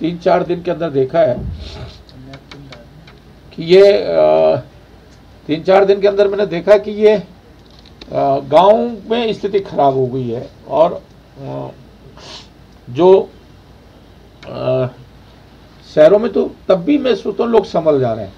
3-4 दिन के अंदर देखा है कि ये 3-4 दिन के अंदर मैंने देखा कि ये गांव में स्थिति खराब हो गई है और जो शहरों में तो तब भी मैं सोचता हूँ लोग संभल जा रहे हैं।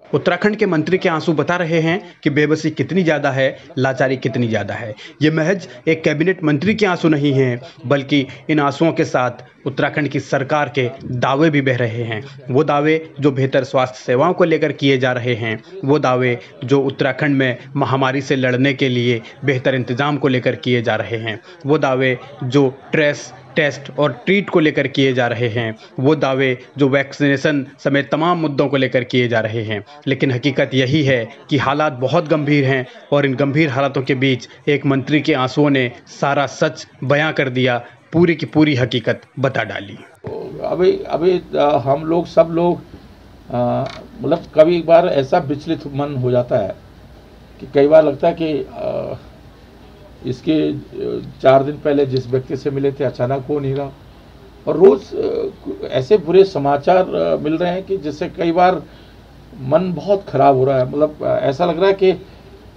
उत्तराखंड के मंत्री के आंसू बता रहे हैं कि बेबसी कितनी ज़्यादा है, लाचारी कितनी ज़्यादा है। ये महज एक कैबिनेट मंत्री के आंसू नहीं हैं, बल्कि इन आंसुओं के साथ उत्तराखंड की सरकार के दावे भी बह रहे हैं। वो दावे जो बेहतर स्वास्थ्य सेवाओं को लेकर किए जा रहे हैं, वो दावे जो उत्तराखंड में महामारी से लड़ने के लिए बेहतर इंतजाम को लेकर किए जा रहे हैं, वो दावे जो ट्रेस टेस्ट और ट्रीट को लेकर किए जा रहे हैं, वो दावे जो वैक्सीनेशन समेत तमाम मुद्दों को लेकर किए जा रहे हैं। लेकिन हकीकत यही है कि हालात बहुत गंभीर हैं और इन गंभीर हालातों के बीच एक मंत्री के आंसुओं ने सारा सच बयां कर दिया, पूरी की पूरी हकीकत बता डाली। अभी हम लोग सब लोग मतलब कभी बार ऐसा विचलित मन हो जाता है कि कई बार लगता है कि इसके 4 दिन पहले जिस व्यक्ति से मिले थे अचानक वो नहीं रहा और रोज ऐसे बुरे समाचार मिल रहे हैं कि जिससे कई बार मन बहुत खराब हो रहा है। मतलब ऐसा लग रहा है कि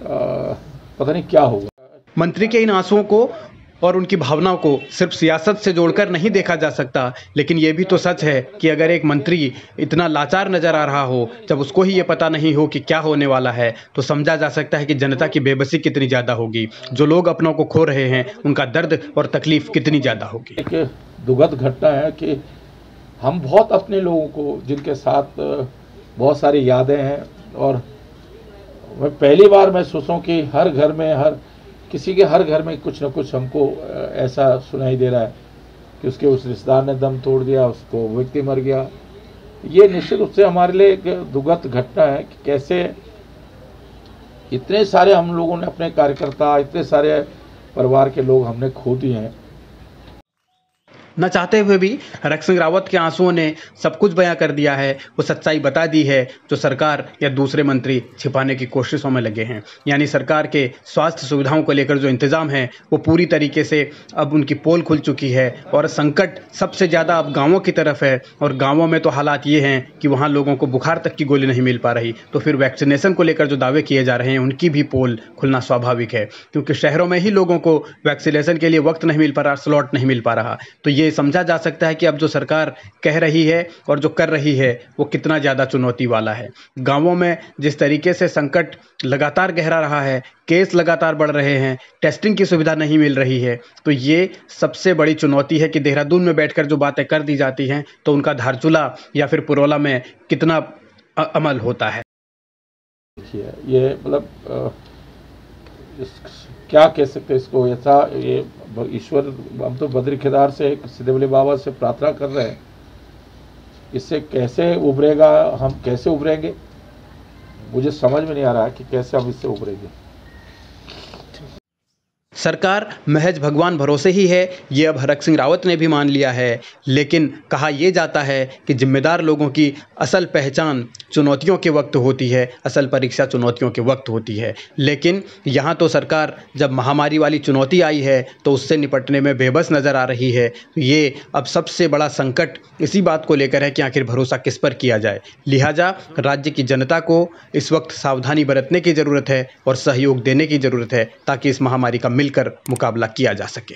पता नहीं क्या होगा। मंत्री के इन आंसुओं को और उनकी भावनाओं को सिर्फ सियासत से जोड़कर नहीं देखा जा सकता, लेकिन ये भी तो सच है कि अगर एक मंत्री इतना लाचार नजर आ रहा हो जब उसको ही ये पता नहीं हो कि क्या होने वाला है, तो समझा जा सकता है कि जनता की बेबसी कितनी ज़्यादा होगी। जो लोग अपनों को खो रहे हैं उनका दर्द और तकलीफ कितनी ज़्यादा होगी। एक दुखद घटना है कि हम बहुत अपने लोगों को जिनके साथ बहुत सारी यादें हैं और मैं पहली बार मैं सोचूं कि हर घर में किसी के हर घर में कुछ न कुछ हमको ऐसा सुनाई दे रहा है कि उसके उस रिश्तेदार ने दम तोड़ दिया, उसको व्यक्ति मर गया। ये निश्चित रूप से हमारे लिए एक दुखद घटना है कि कैसे इतने सारे हम लोगों ने अपने कार्यकर्ता, इतने सारे परिवार के लोग हमने खो दिए हैं। न चाहते हुए भी हरक सिंह रावत के आंसुओं ने सब कुछ बयां कर दिया है, वो सच्चाई बता दी है जो सरकार या दूसरे मंत्री छिपाने की कोशिशों में लगे हैं। यानी सरकार के स्वास्थ्य सुविधाओं को लेकर जो इंतजाम है वो पूरी तरीके से अब उनकी पोल खुल चुकी है और संकट सबसे ज़्यादा अब गाँवों की तरफ है और गाँवों में तो हालात ये हैं कि वहाँ लोगों को बुखार तक की गोली नहीं मिल पा रही, तो फिर वैक्सीनेशन को लेकर जो दावे किए जा रहे हैं उनकी भी पोल खुलना स्वाभाविक है, क्योंकि शहरों में ही लोगों को वैक्सीनेशन के लिए वक्त नहीं मिल पा रहा, स्लॉट नहीं मिल पा रहा। तो ये समझा जा सकता है कि अब जो सरकार कह रही है और जो कर रही है वो कितना ज़्यादा चुनौती वाला है। गांवों में जिस तरीके से संकट लगातार गहरा रहा है, केस लगातार बढ़ रहे हैं, टेस्टिंग की सुविधा नहीं मिल रही है, तो ये सबसे बड़ी चुनौती है कि देहरादून में बैठकर जो बातें कर दी जाती हैं तो उनका धारचूला या फिर पुरोला में कितना अमल होता है। ये मतलब क्या कह सकते हैं इसको, ऐसा ये ईश्वर, हम तो बद्री केदार से सीधे बोले बाबा से प्रार्थना कर रहे हैं, इससे कैसे उभरेगा, हम कैसे उभरेंगे, मुझे समझ में नहीं आ रहा है कि कैसे हम इससे उभरेंगे। सरकार महज भगवान भरोसे ही है, ये अब हरक सिंह रावत ने भी मान लिया है, लेकिन कहा यह जाता है कि जिम्मेदार लोगों की असल पहचान चुनौतियों के वक्त होती है, असल परीक्षा चुनौतियों के वक्त होती है। लेकिन यहाँ तो सरकार जब महामारी वाली चुनौती आई है तो उससे निपटने में बेबस नज़र आ रही है। ये अब सबसे बड़ा संकट इसी बात को लेकर है कि आखिर भरोसा किस पर किया जाए। लिहाजा राज्य की जनता को इस वक्त सावधानी बरतने की ज़रूरत है और सहयोग देने की ज़रूरत है ताकि इस महामारी का मिलकर मुकाबला किया जा सके।